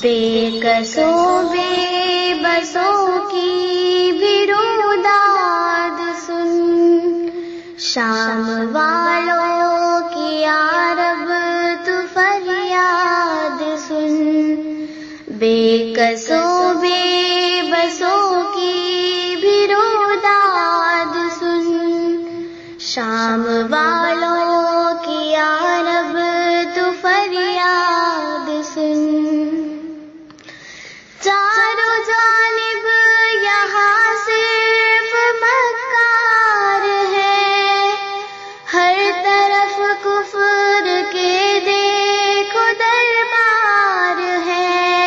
بے کسوں بے بسوں کی بھی روداد سن، شام والوں کی یا رب تو فریاد سن، بے کسوں بے بسوں کی بھی روداد سن، شام والوں کی یا رب تو فریاد سن۔ چاروں جانب یہاں صرف مکار ہے، ہر طرف کفر کے دیکھو دربار ہے،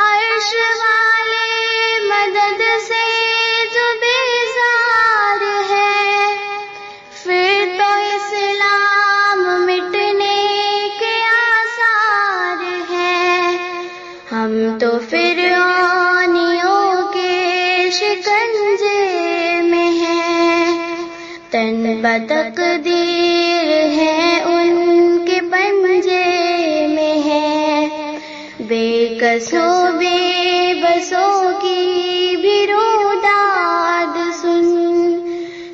عرش والے مدد سے جو بیزار ہے، پھر تو اسلام مٹنے کے آثار ہیں، ہم تو فرعونیوں کے شکنجے میں ہیں، تن بتقدیر ہے ان کے پنجے میں ہے، بے کسوں بے بسوں کی بھی روداد سن،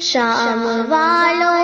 شام والوں